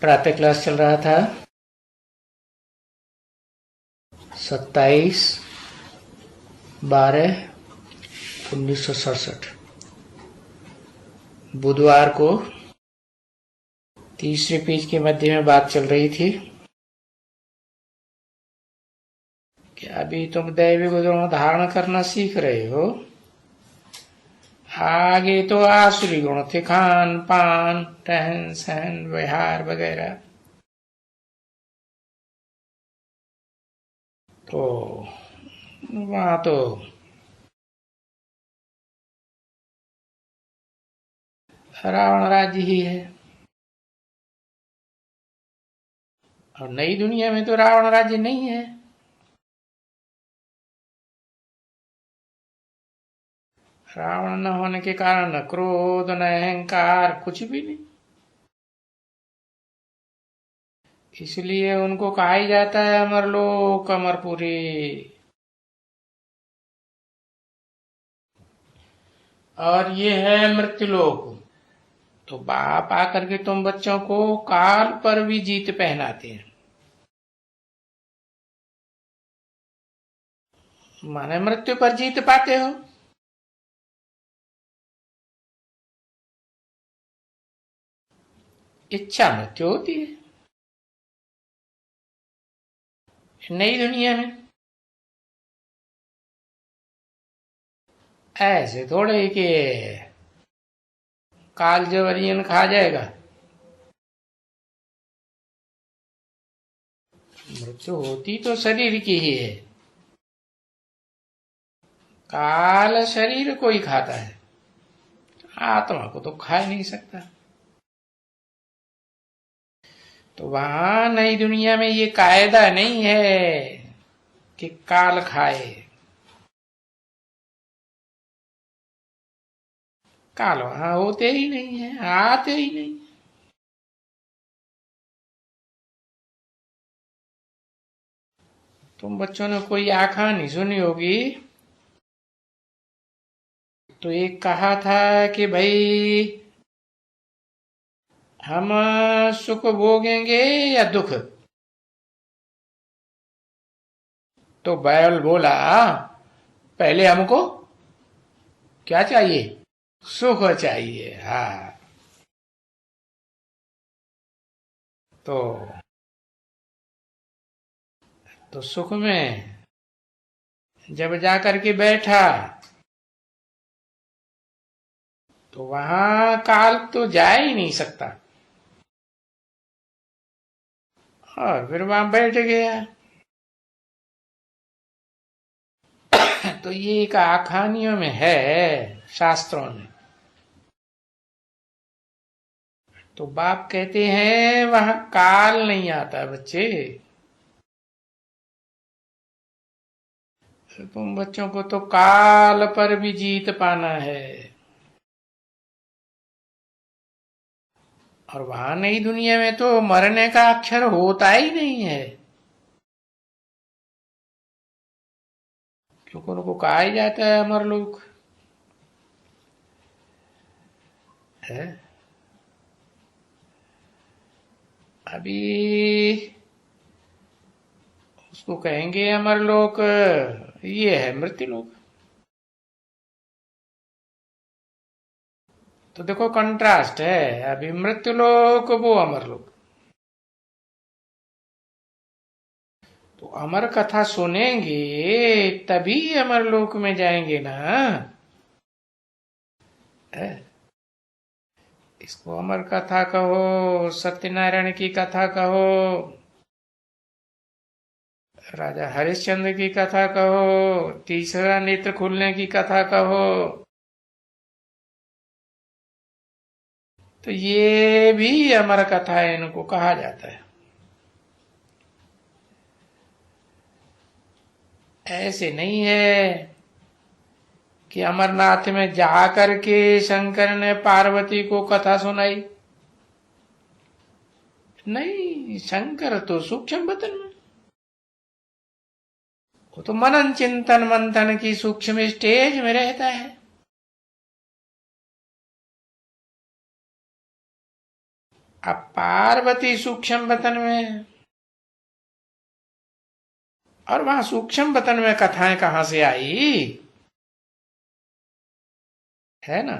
प्रातः क्लास चल रहा था 27/12/1967 बुधवार को तीसरे पेज के मध्य में बात चल रही थी कि अभी तुम दैविक गुणों धारण करना सीख रहे हो, आगे तो आसुरी गुण थे, खान पान रहन सहन व्यवहार वगैरह। तो वहां तो रावण राज्य ही है, और नई दुनिया में तो रावण राज्य नहीं है। रावण न होने के कारण न क्रोध न अहंकार, कुछ भी नहीं। इसलिए उनको कहा ही जाता है अमरलोक अमरपुरी। और ये है मृत्युलोक। तो बाप आकर के तुम बच्चों को काल पर भी जीत पहनाते हैं, माने मृत्यु पर जीत पाते हो। इच्छा मृत्यु होती है नई दुनिया में। ऐसे थोड़े कि काल जबरियन खा जाएगा। मृत्यु होती तो शरीर की ही है, काल शरीर को ही खाता है, आत्मा को तो खा ही नहीं सकता। तो वहां नई दुनिया में ये कायदा नहीं है कि काल खाए। काल वहां होते ही नहीं है, आते ही नहीं। तुम बच्चों ने कोई कहानी सुनी होगी, तो एक कहा था कि भाई हम सुख भोगेंगे या दुख। तो बैल बोला पहले हमको क्या चाहिए, सुख चाहिए। हाँ, तो सुख में जब जाकर के बैठा तो वहां काल तो जा ही नहीं सकता, और फिर वहां बैठ गया। तो ये एक कहानियों में है, शास्त्रों में। तो बाप कहते हैं वहां काल नहीं आता बच्चे। तुम बच्चों को तो काल पर भी जीत पाना है, और वहां नई दुनिया में तो मरने का अक्षर होता ही नहीं है, क्योंकि उनको कहा ही जाता है अमरलोक है। अभी उसको कहेंगे अमरलोक, ये है मृत्युलोक। तो देखो कंट्रास्ट है, अभी मृत्युलोक वो अमरलोक। तो अमर कथा सुनेंगे तभी अमरलोक में जाएंगे ना। इसको अमर कथा कहो, सत्यनारायण की कथा कहो, राजा हरिश्चंद्र की कथा कहो, तीसरा नेत्र खुलने की कथा कहो, तो ये भी अमर कथा है, इनको कहा जाता है। ऐसे नहीं है कि अमरनाथ में जाकर के शंकर ने पार्वती को कथा सुनाई। नहीं, शंकर तो सूक्ष्म वतन में, वो तो मनन चिंतन मंथन की सूक्ष्म स्टेज में रहता है। अब पार्वती सूक्ष्म वतन में है, और वहां सूक्ष्म वतन में कथाएं कहां से आई, है ना।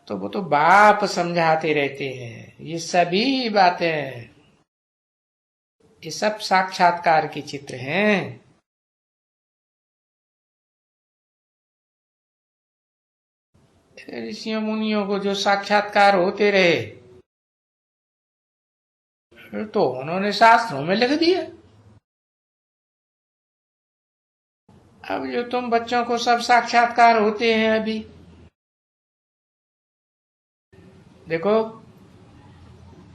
तो वो तो बाप समझाते रहते हैं ये सभी बातें, ये सब साक्षात्कार के चित्र हैं। ऋषियों मुनियों को जो साक्षात्कार होते रहे तो उन्होंने शास्त्रों में लिख दिया। अब जो तुम बच्चों को सब साक्षात्कार होते हैं अभी, देखो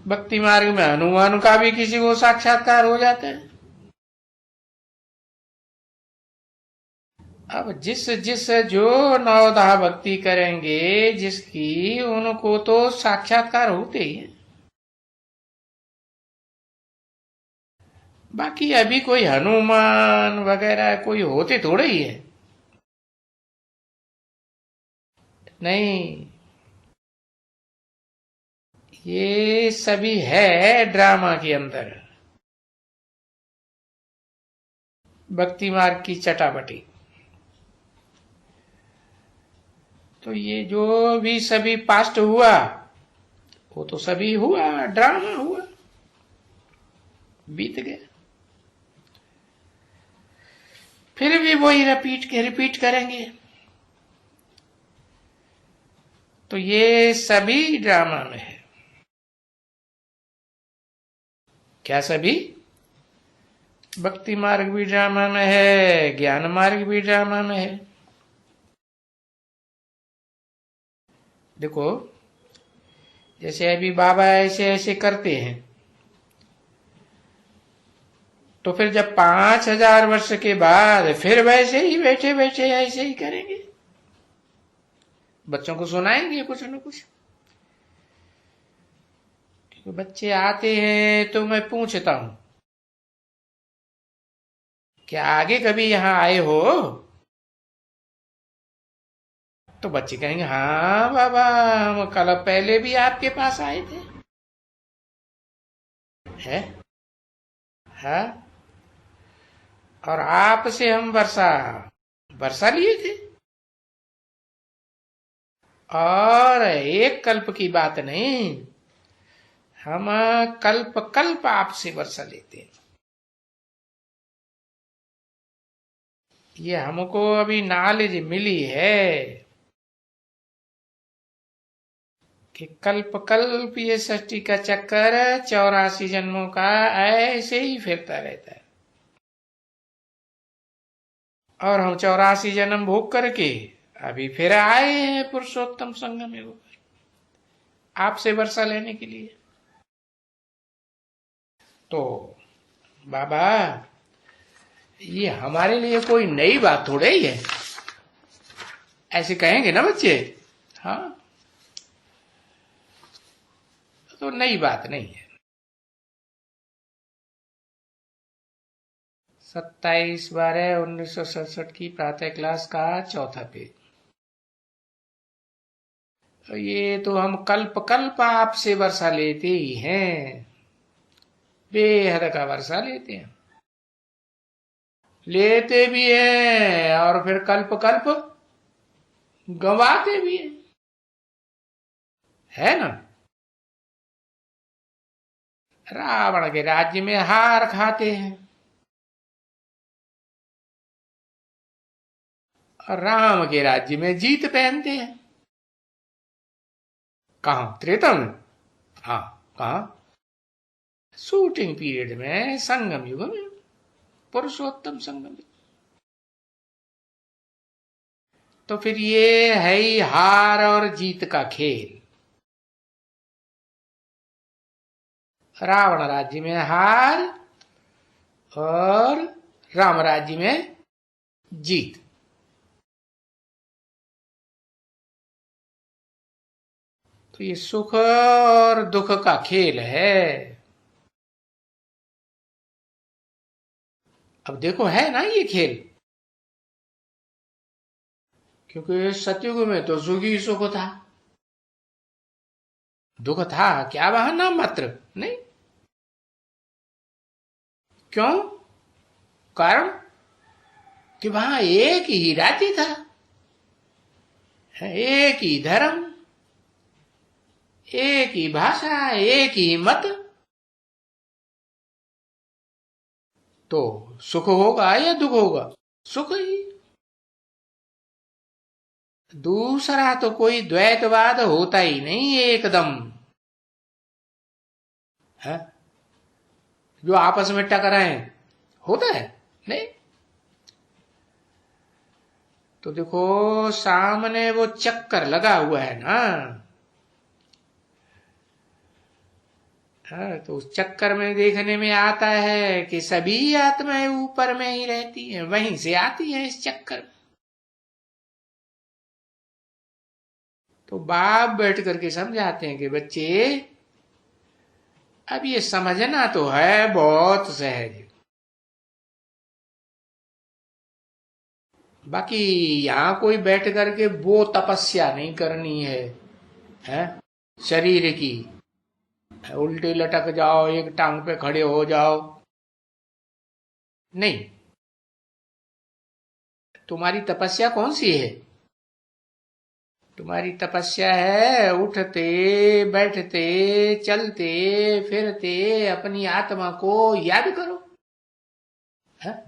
भक्ति मार्ग में हनुमान का भी किसी को साक्षात्कार हो जाता है। अब जिस जिस जो नवधा भक्ति करेंगे जिसकी, उनको तो साक्षात्कार होते ही है। बाकी अभी कोई हनुमान वगैरह कोई होते थोड़े ही है, नहीं, ये सभी है ड्रामा के अंदर, भक्ति मार्ग की चटापटी। तो ये जो भी सभी पास्ट हुआ वो तो सभी हुआ, ड्रामा हुआ, बीत गया, फिर भी वही रिपीट करेंगे। तो ये सभी ड्रामा में है। क्या सभी? भक्ति मार्ग भी ड्रामा में है, ज्ञान मार्ग भी ड्रामा में है। देखो जैसे अभी बाबा ऐसे ऐसे करते हैं, तो फिर जब 5000 वर्ष के बाद फिर वैसे ही बैठे बैठे ऐसे ही करेंगे, बच्चों को सुनाएंगे कुछ न कुछ। क्योंकि बच्चे आते हैं तो मैं पूछता हूं क्या आगे कभी यहां आए हो, तो बच्चे कहेंगे हाँ बाबा हम कल पहले भी आपके पास आए थे, है, हाँ, और आपसे हम वर्षा वर्षा लिए थे, और एक कल्प की बात नहीं, हम कल्प कल्प आपसे वर्षा लेते हैं। ये हमको अभी नॉलेज मिली है कि कल्प कल्प ये सृष्टि का चक्कर 84 जन्मों का ऐसे ही फिरता रहता है, और हम 84 जन्म भोग करके अभी फिर आए हैं पुरुषोत्तम संगम में आपसे वर्षा लेने के लिए। तो बाबा ये हमारे लिए कोई नई बात थोड़े ही है, ऐसे कहेंगे ना बच्चे, हाँ, तो नई बात नहीं है। 27/12/1967 की प्रातः क्लास का चौथा पेज। ये तो हम कल्प कल्प आपसे वर्षा लेते ही हैं, बेहद का वर्षा लेते भी हैं और फिर कल्प कल्प गंवाते भी हैं, है ना। रावण के राज्य में हार खाते हैं और राम के राज्य में जीत पहनते हैं। कहा? त्रेता में? हाँ, कहा? शूटिंग पीरियड में, संगम युग में, पुरुषोत्तम संगम। तो फिर ये है ही हार और जीत का खेल। रावण राज्य में हार और राम राज्य में जीत। तो ये सुख और दुख का खेल है। अब देखो है ना ये खेल, क्योंकि सतयुग में तो सुख ही सुख था, दुख था क्या वहां? नाम मात्र नहीं। क्यों? कारण कि वहां एक ही राज्य था, एक ही धर्म, एक ही भाषा, एक ही मत। तो सुख होगा या दुख होगा? सुख ही। दूसरा तो कोई द्वैतवाद होता ही नहीं एकदम है, जो आपस में टकराए होता है नहीं। तो देखो सामने वो चक्कर लगा हुआ है ना, हाँ, तो उस चक्कर में देखने में आता है कि सभी आत्माएं ऊपर में ही रहती हैं, वहीं से आती हैं इस चक्कर में। तो बाप बैठ करके समझाते हैं कि बच्चे अब ये समझना तो है बहुत सहज, बाकी यहां कोई बैठ करके वो तपस्या नहीं करनी है शरीर की, उल्टे लटक जाओ, एक टांग पे खड़े हो जाओ, नहीं। तुम्हारी तपस्या कौन सी है? तुम्हारी तपस्या है उठते बैठते चलते फिरते अपनी आत्मा को याद करो,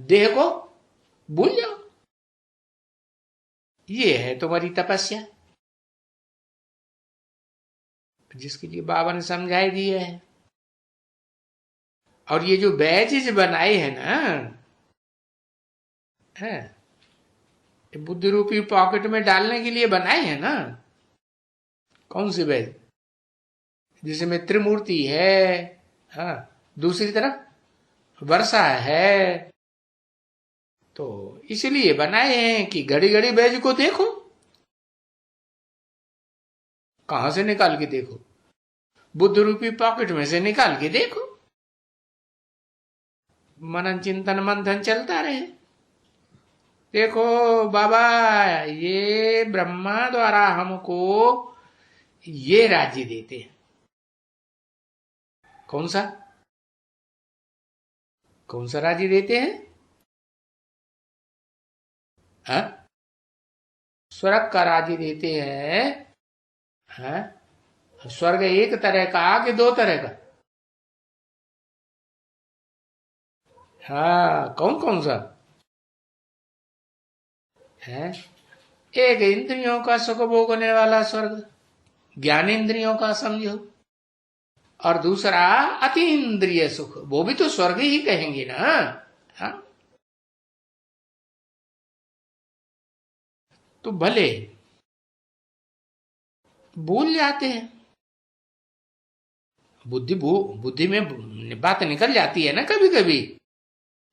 देह को भूल जाओ, ये है तुम्हारी तपस्या, जिसके लिए बाबा ने समझाई दिए है। और ये जो बैचेज बनाए हैं ना, है बुद्धि रूपी पॉकेट में डालने के लिए बनाए हैं ना। कौन सी बैच? जिसमें त्रिमूर्ति है, हाँ, दूसरी तरफ वर्षा है, तो इसलिए बनाए हैं कि घड़ी घड़ी बैज को देखो, कहां से निकाल के देखो, बुद्ध रूपी पॉकेट में से निकाल के देखो, मनन चिंतन मंथन चलता रहे। देखो बाबा, ये ब्रह्मा द्वारा हमको ये राज्य देते हैं। कौन सा? कौन सा राज्य देते हैं? हाँ? स्वर्ग का राज्य देते हैं। हाँ? स्वर्ग एक तरह का कि दो तरह का? हाँ, कौन कौन सा है? एक इंद्रियों का सुख भोगने वाला स्वर्ग, ज्ञान इंद्रियों का समझो, और दूसरा अतीन्द्रिय सुख, वो भी तो स्वर्ग ही कहेंगे ना। हाँ? तो भले भूल जाते हैं, बुद्धि में बात निकल जाती है ना कभी कभी,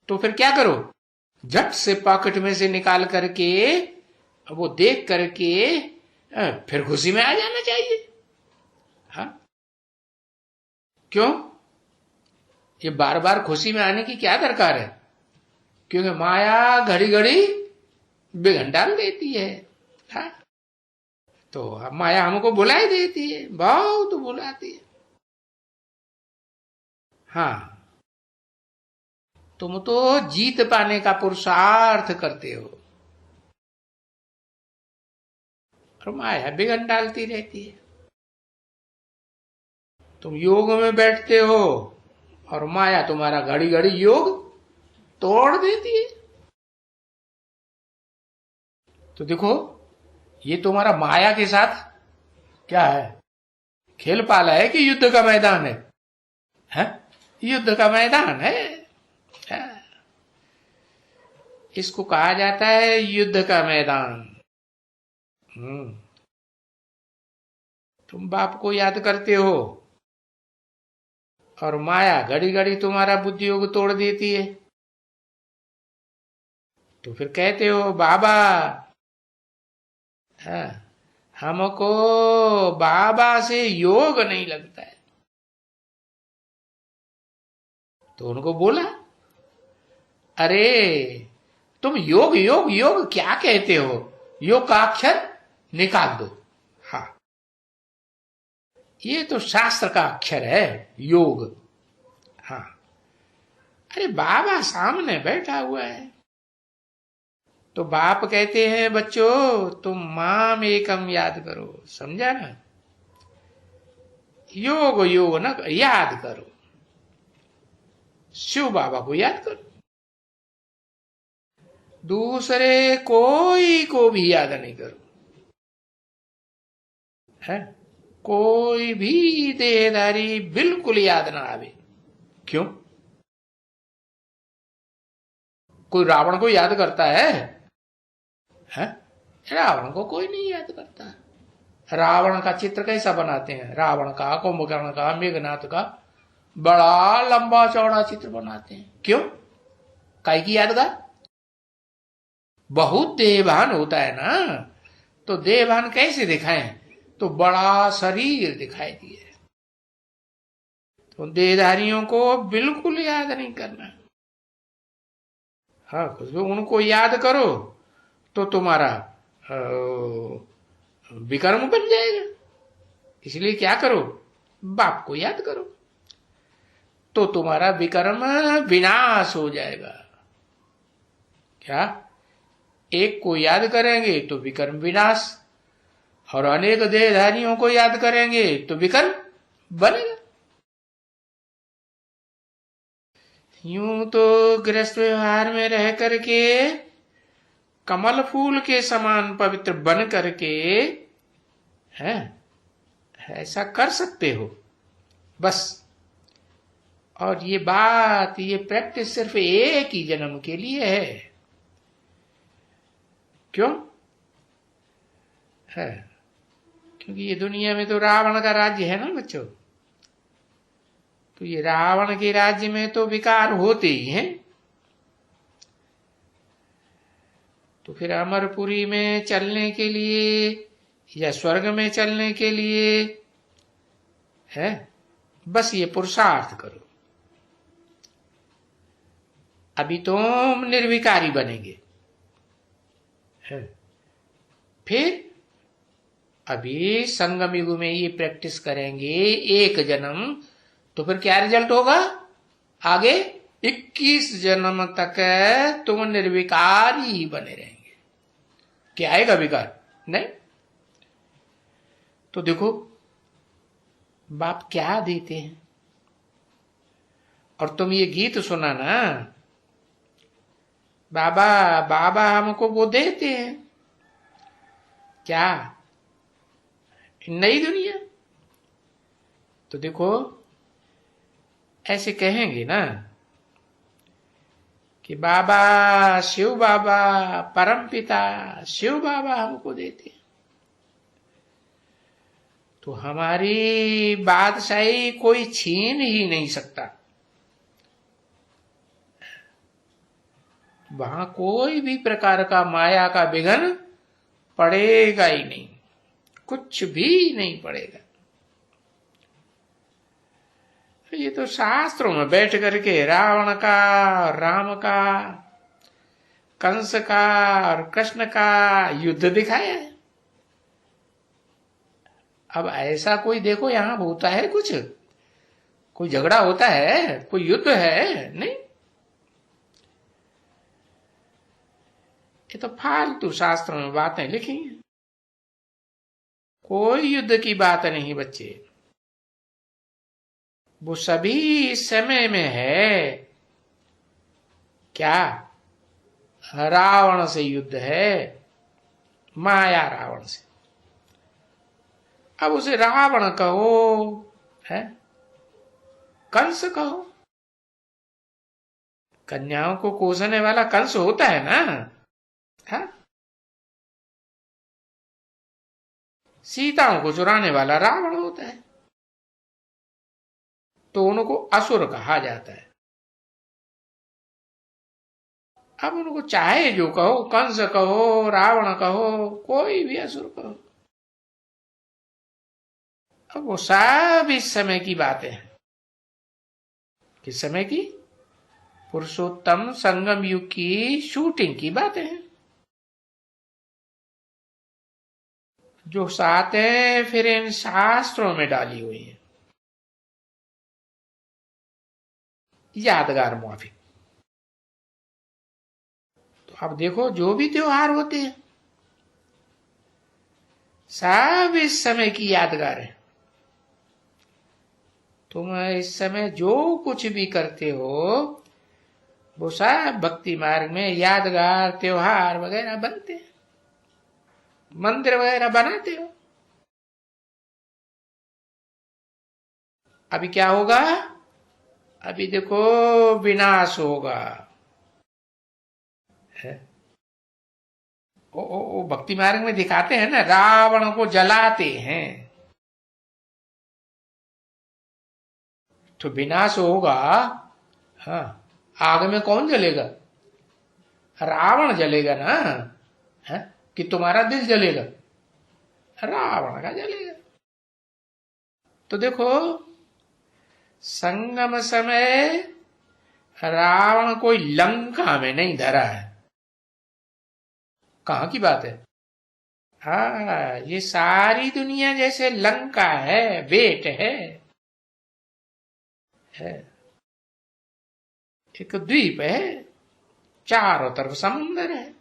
तो फिर क्या करो, झट से पॉकेट में से निकाल करके वो देख करके फिर खुशी में आ जाना चाहिए। हाँ? क्यों? ये बार बार खुशी में आने की क्या दरकार है? क्योंकि माया घड़ी घड़ी बिघन डाल देती है। हाँ? तो माया हमको बुलाई देती है, बहुत बुलाती है। हाँ, तुम तो जीत पाने का पुरुषार्थ करते हो, और माया बिघन डालती रहती है। तुम योग में बैठते हो और माया तुम्हारा घड़ी घड़ी योग तोड़ देती है। तो देखो, ये तुम्हारा माया के साथ क्या है? खेल पाला है कि युद्ध का मैदान है? हैं? युद्ध का मैदान है। इसको कहा जाता है युद्ध का मैदान। तुम बाप को याद करते हो और माया घड़ी घड़ी तुम्हारा बुद्धि योग तोड़ देती है, तो फिर कहते हो बाबा, हाँ, हमको बाबा से योग नहीं लगता है। तो उनको बोला, अरे तुम योग योग योग क्या कहते हो? योग का अक्षर निकाल दो। हाँ, ये तो शास्त्र का अक्षर है, योग। हाँ, अरे बाबा सामने बैठा हुआ है, तो बाप कहते हैं बच्चों तुम माम एकम याद करो, समझा ना? योग योग न याद करो, शिव बाबा को याद करो, दूसरे कोई को भी याद नहीं करो, है? कोई भी देहधारी बिल्कुल याद ना आवे। क्यों? कोई रावण को याद करता है? रावण को कोई नहीं याद करता। रावण का चित्र कैसा बनाते हैं? रावण का, कुंभकर्ण का, मेघनाथ का बड़ा लंबा चौड़ा चित्र बनाते हैं। क्यों? काहे की यादगार? बहुत देहभान होता है ना, तो देहभान कैसे दिखाएं? तो बड़ा शरीर दिखाई दिए। तो देहधारियों को बिल्कुल याद नहीं करना। हाँ, उनको याद करो तो तुम्हारा विकर्म बन जाएगा। इसलिए क्या करो? बाप को याद करो, तो तुम्हारा विकर्म विनाश हो जाएगा। क्या? एक को याद करेंगे तो विकर्म विनाश, और अनेक देहधारियों को याद करेंगे तो विकर्म बनेगा। यूं तो गृहस्थ व्यवहार में रह करके कमल फूल के समान पवित्र बन करके है, ऐसा कर सकते हो बस। और ये बात, ये प्रैक्टिस सिर्फ एक ही जन्म के लिए है। क्यों है? क्योंकि ये दुनिया में तो रावण का राज्य है ना बच्चों। तो ये रावण के राज्य में तो विकार होते ही हैं। तो फिर अमरपुरी में चलने के लिए या स्वर्ग में चलने के लिए है, बस ये पुरुषार्थ करो। अभी तुम निर्विकारी बनेंगे, है? फिर अभी संगम युग में ये प्रैक्टिस करेंगे एक जन्म, तो फिर क्या रिजल्ट होगा? आगे 21 जन्म तक तुम निर्विकारी ही बने रहेंगे। क्या आएगा विकार? नहीं। तो देखो बाप क्या देते हैं। और तुम ये गीत सुना ना, बाबा बाबा हमको वो देते हैं क्या? नई दुनिया। तो देखो ऐसे कहेंगे ना कि बाबा, शिव बाबा, परम पिता शिव बाबा हमको देते हैं, तो हमारी बादशाही कोई छीन ही नहीं सकता। वहां कोई भी प्रकार का माया का विघ्न पड़ेगा ही नहीं, कुछ भी नहीं पड़ेगा। ये तो शास्त्रों में बैठ करके रावण का, राम का, कंस का और कृष्ण का युद्ध दिखाया है। अब ऐसा कोई देखो यहां होता है कुछ? कोई झगड़ा होता है? कोई युद्ध है? नहीं। ये तो फालतू शास्त्रों में बातें लिखी हैं। कोई युद्ध की बात नहीं बच्चे, वो सभी समय में है। क्या? रावण से युद्ध है, माया रावण से। अब उसे रावण कहो है, कंस कहो, कन्याओं को कोसने वाला कंस होता है ना, है? सीताओं को चुराने वाला रावण होता है, तो उनको असुर कहा जाता है। अब उनको चाहे जो कहो, कंस कहो, रावण कहो, कोई भी असुर कहो, अब वो सब इस समय की बातें हैं। किस समय की? पुरुषोत्तम संगम युग की शूटिंग की बातें हैं। जो सातें फिर इन शास्त्रों में डाली हुई है। यादगार माफी। तो अब देखो जो भी त्योहार होते हैं सब इस समय की यादगार है। तुम इस समय जो कुछ भी करते हो वो सब भक्ति मार्ग में यादगार त्योहार वगैरह बनते हैं, मंदिर वगैरह बनाते हो। अभी क्या होगा? अभी देखो विनाश होगा। है? ओ भक्ति मार्ग में दिखाते हैं ना, रावण को जलाते हैं तो विनाश होगा। हाँ, आग में कौन जलेगा? रावण जलेगा ना। है? कि तुम्हारा दिल जलेगा? रावण का जलेगा। तो देखो संगम समय रावण कोई लंका में नहीं धरा है। कहां की बात है? हाँ, ये सारी दुनिया जैसे लंका है, बेट है एक द्वीप है, चारों तरफ समुद्र है।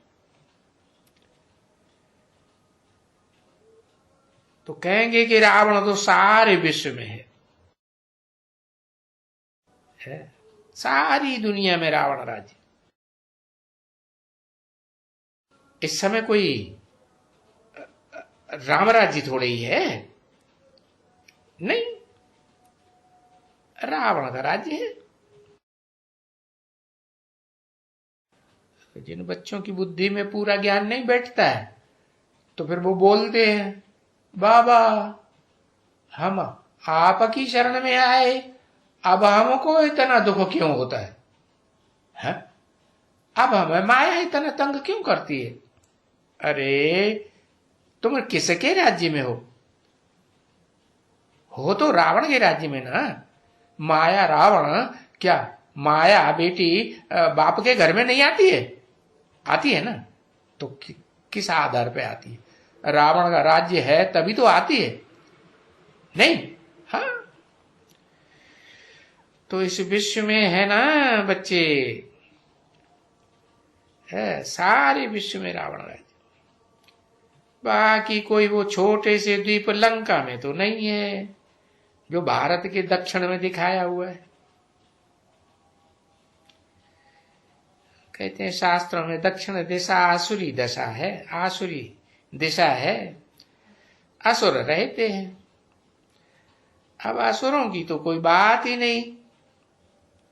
तो कहेंगे कि रावण तो सारे विश्व में है? सारी दुनिया में रावण राज्य। इस समय कोई राम राज्य थोड़े ही है, नहीं, रावण का राज्य है। जिन बच्चों की बुद्धि में पूरा ज्ञान नहीं बैठता है तो फिर वो बोलते हैं बाबा हम आपकी शरण में आए, अब हमको इतना दुख क्यों होता है? अब हमें माया इतना तंग क्यों करती है? अरे तुम किसके राज्य में हो तो रावण के राज्य में ना। माया रावण क्या, माया बेटी बाप के घर में नहीं आती है? आती है ना। तो किस आधार पे आती है? रावण का राज्य है तभी तो आती है, नहीं? हाँ, तो इस विश्व में है ना बच्चे, है सारे विश्व में रावण राज्य। बाकी कोई वो छोटे से द्वीप लंका में तो नहीं है जो भारत के दक्षिण में दिखाया हुआ है। कहते हैं शास्त्रों में दक्षिण दिशा आसुरी दशा है, आसुरी दिशा है, असुर रहते हैं। अब असुरों की तो कोई बात ही नहीं,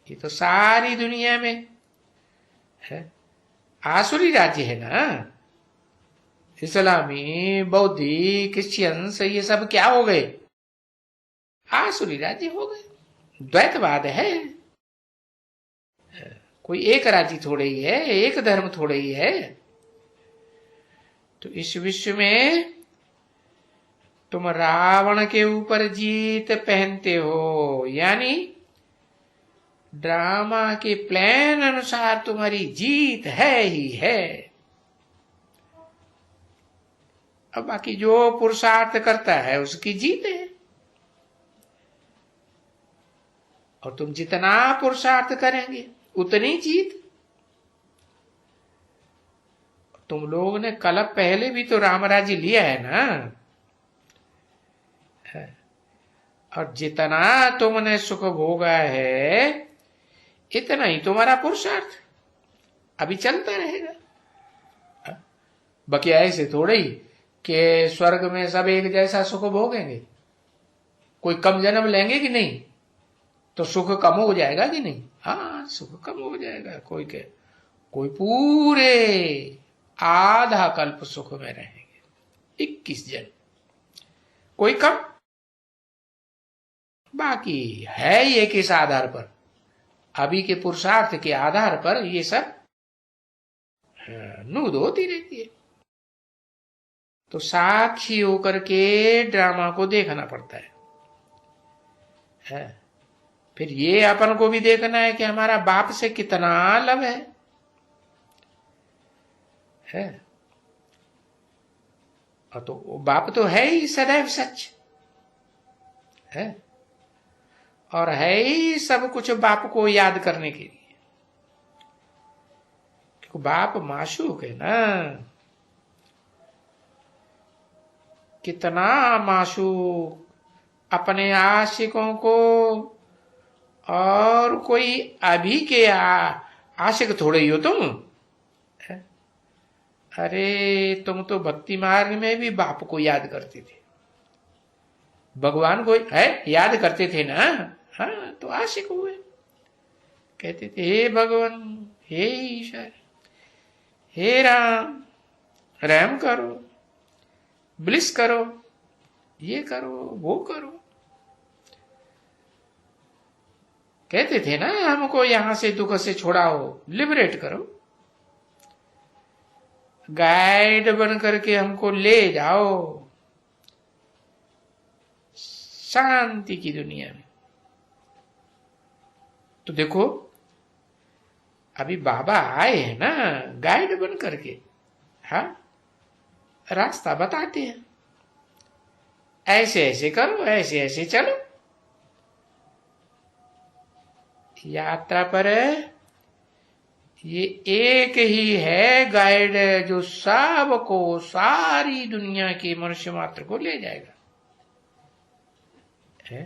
ये तो सारी दुनिया में है। आसुरी राज्य है ना। इस्लामी, बौद्धिक, क्रिश्चियंस ये सब क्या हो गए? आसुरी राज्य हो गए। द्वैतवाद है, कोई एक राज्य थोड़े ही है, एक धर्म थोड़े ही है। तो इस विश्व में तुम रावण के ऊपर जीत पहनते हो, यानी ड्रामा के प्लान अनुसार तुम्हारी जीत है ही है। अब बाकी जो पुरुषार्थ करता है उसकी जीत है। और तुम जितना पुरुषार्थ करेंगे उतनी जीत। तुम लोगों ने कल पहले भी तो रामराज्य लिया है ना, और जितना तुमने सुख भोगा है इतना ही तुम्हारा पुरुषार्थ अभी चलता रहेगा। बाकी ऐसे थोड़े ही कि स्वर्ग में सब एक जैसा सुख भोगेंगे। कोई कम जन्म लेंगे कि नहीं तो सुख कम हो जाएगा कि नहीं? हाँ, सुख कम हो जाएगा। कोई पूरे आधा कल्प सुख में रहेंगे, 21 जन्म, कोई कम। बाकी है ये किस आधार पर? अभी के पुरुषार्थ के आधार पर ये सब नूद होती रहती है। तो साक्षी होकर के ड्रामा को देखना पड़ता है। फिर ये अपन को भी देखना है कि हमारा बाप से कितना लव है। तो बाप तो है ही सदैव सच है, और है ही सब कुछ बाप को याद करने के लिए, क्योंकि बाप माशूक है ना। कितना माशूक अपने आशिकों को, और कोई अभी के आशिक थोड़े ही हो तुम। अरे तुम तो भक्ति मार्ग में भी बाप को याद करते थे, भगवान को है याद करते थे ना। हाँ, तो आशिक हुए, कहते थे हे भगवान, हे ईश्वर, हे राम, रहम करो, ब्लिस करो, ये करो, वो करो। कहते थे ना हमको यहां से दुख से छुड़ाओ, लिबरेट करो, गाइड बन करके हमको ले जाओ शांति की दुनिया में। तो देखो अभी बाबा आए हैं ना गाइड बन करके, हाँ, रास्ता बताते हैं, ऐसे ऐसे करो, ऐसे ऐसे चलो। यात्रा पर ये एक ही है गाइड जो सबको, सारी दुनिया के मनुष्य मात्र को ले जाएगा। है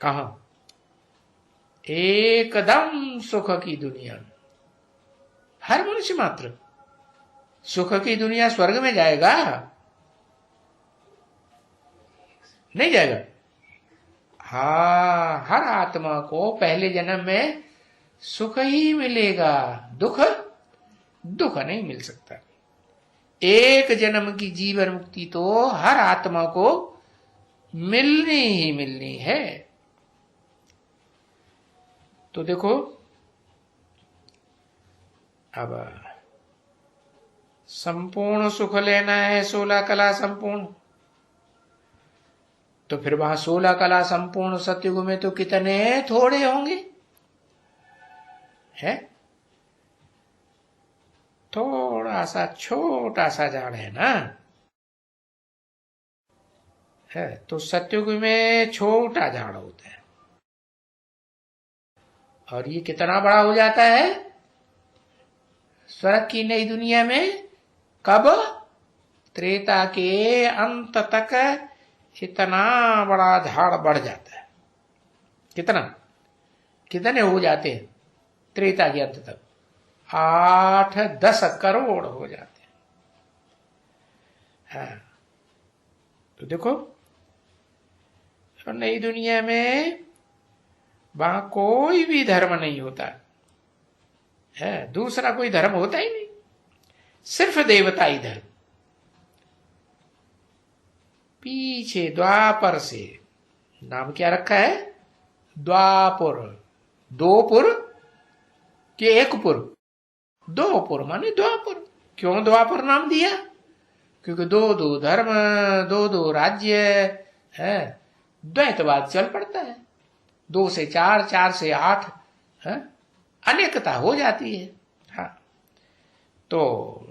कहा? एकदम सुख की दुनिया में। हर मनुष्य मात्र सुख की दुनिया, स्वर्ग में जाएगा? नहीं जाएगा। हाँ, हर आत्मा को पहले जन्म में सुख ही मिलेगा, दुख दुख नहीं मिल सकता। एक जन्म की जीवन मुक्ति तो हर आत्मा को मिलनी ही मिलनी है। तो देखो अब संपूर्ण सुख लेना है, 16 कला संपूर्ण, तो फिर वहां 16 कला संपूर्ण सतयुग में तो कितने थोड़े होंगे, है? थोड़ा सा छोटा सा झाड़ है ना, है? तो सतयुग में छोटा झाड़ होता है, और ये कितना बड़ा हो जाता है स्वर्ग की नई दुनिया में? कब? त्रेता के अंत तक इतना बड़ा झाड़ बढ़ जाता है। कितना, कितने हो जाते हैं त्रेता के अंत तक? 8-10 करोड़ हो जाते हैं। हाँ, तो देखो नई दुनिया में वहां कोई भी धर्म नहीं होता है, दूसरा कोई धर्म होता ही नहीं, सिर्फ देवताई धर्म। पीछे द्वापर से नाम क्या रखा है? द्वापुर। 2 पुर कि 1 पुर? 2 पुर माने द्वापुर। क्यों द्वापुर नाम दिया? क्योंकि 2 धर्म, 2 राज्य है, द्वैतवाद चल पड़ता है। 2 से 4, 4 से 8 है, अनेकता हो जाती है। हाँ, तो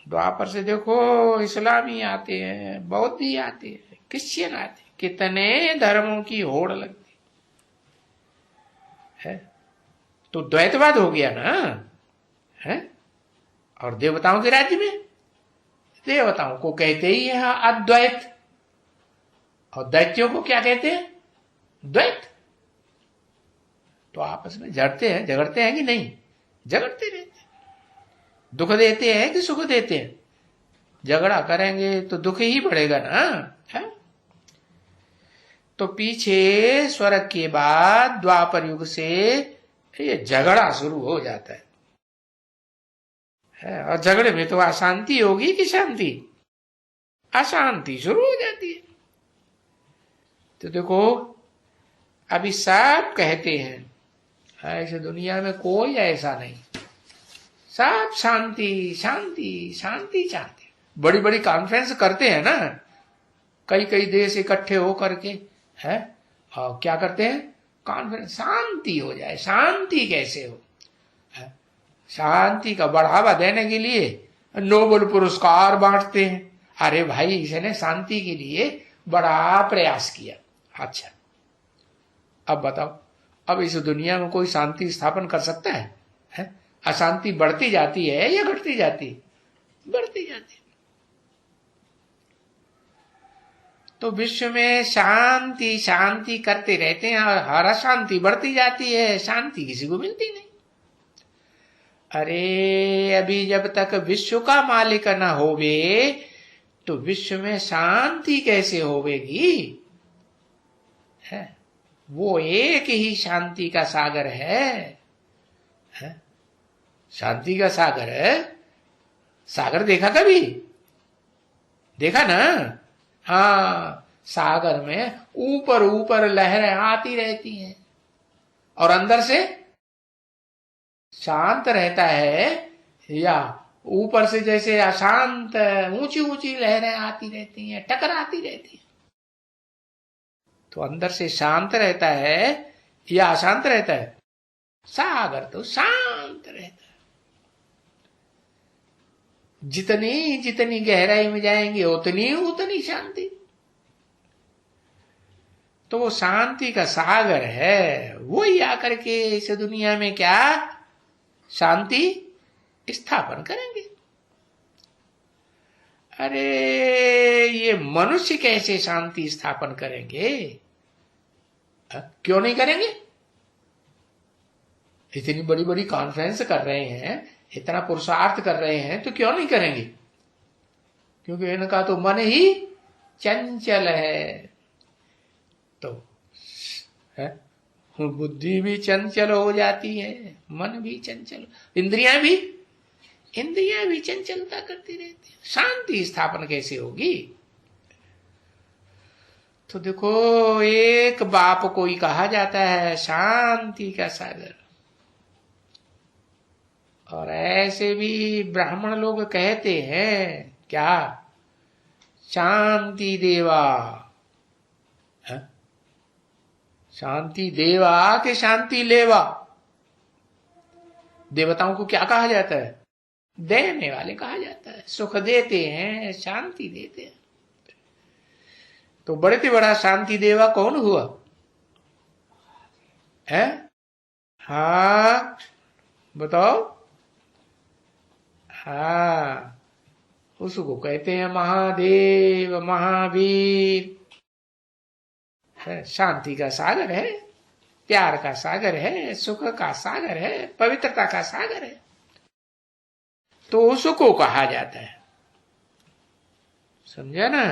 द्वापर से देखो इस्लामी आते हैं, बौद्धी आते हैं, क्रिश्चियन आते हैं, कितने धर्मों की होड़ लगती है। तो द्वैतवाद हो गया ना, है? और देवताओं के राज्य में देवताओं को कहते ही है अद्वैत, और दैत्यों को क्या कहते हैं? द्वैत। तो आपस में झड़ते हैं, झगड़ते हैं कि नहीं? झगड़ते रहते हैं। दुख देते हैं कि सुख देते हैं? झगड़ा करेंगे तो दुख ही बढ़ेगा ना, है? तो पीछे स्वर्ग के बाद द्वापर युग से ये झगड़ा शुरू हो जाता है, और झगड़े में तो अशांति होगी कि शांति? अशांति शुरू हो जाती है। तो देखो अभी सब कहते हैं ऐसे दुनिया में कोई ऐसा नहीं, सब शांति शांति शांति चाहते। बड़ी बड़ी कॉन्फ्रेंस करते हैं ना, कई कई देश इकट्ठे हो करके, है? और क्या करते हैं? कॉन्फ्रेंस, शांति हो जाए। शांति कैसे हो? शांति का बढ़ावा देने के लिए नोबेल पुरस्कार बांटते हैं, अरे भाई इसने शांति के लिए बड़ा प्रयास किया। अच्छा, अब बताओ, अब इस दुनिया में कोई शांति स्थापन कर सकता है? अशांति बढ़ती जाती है या घटती जाती है? बढ़ती जाती है। तो विश्व में शांति शांति करते रहते हैं और हर अशांति बढ़ती जाती है, शांति किसी को मिलती नहीं। अरे अभी जब तक विश्व का मालिक न होवे तो विश्व में शांति कैसे होवेगी? है वो एक ही शांति का सागर है। शांति का सागर है। सागर देखा कभी? देखा ना? हाँ, सागर में ऊपर ऊपर लहरें आती रहती हैं और अंदर से शांत रहता है, या ऊपर से जैसे अशांत ऊंची ऊंची लहरें आती रहती हैं, टकराती रहती हैं। तो अंदर से शांत रहता है या अशांत रहता है? सागर तो शांत रहता है। जितनी जितनी गहराई में जाएंगे उतनी उतनी शांति। तो वो शांति का सागर है, वही आकर के इस दुनिया में क्या शांति स्थापन करेंगे। अरे ये मनुष्य कैसे शांति स्थापन करेंगे? क्यों नहीं करेंगे? इतनी बड़ी बड़ी कॉन्फ्रेंस कर रहे हैं, इतना पुरुषार्थ कर रहे हैं, तो क्यों नहीं करेंगे? क्योंकि इनका तो मन ही चंचल है। तो है, बुद्धि भी चंचल हो जाती है, मन भी चंचल, इंद्रियां भी चंचलता करती रहती है। शांति स्थापन कैसे होगी? तो देखो, एक बाप को ही कहा जाता है शांति का सागर। और ऐसे भी ब्राह्मण लोग कहते हैं क्या? शांति देवा। है? शांति देवा के शांति लेवा। देवताओं को क्या कहा जाता है? देने वाले कहा जाता है। सुख देते हैं, शांति देते हैं। तो बड़े से बड़ा शांति देवा कौन हुआ है? हाँ बताओ। हाँ, उसको कहते हैं महादेव, महावीर। है, शांति का सागर है, प्यार का सागर है, सुख का सागर है, पवित्रता का सागर है। तो उसको कहा जाता है। समझा ना?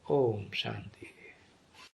ओम शांति।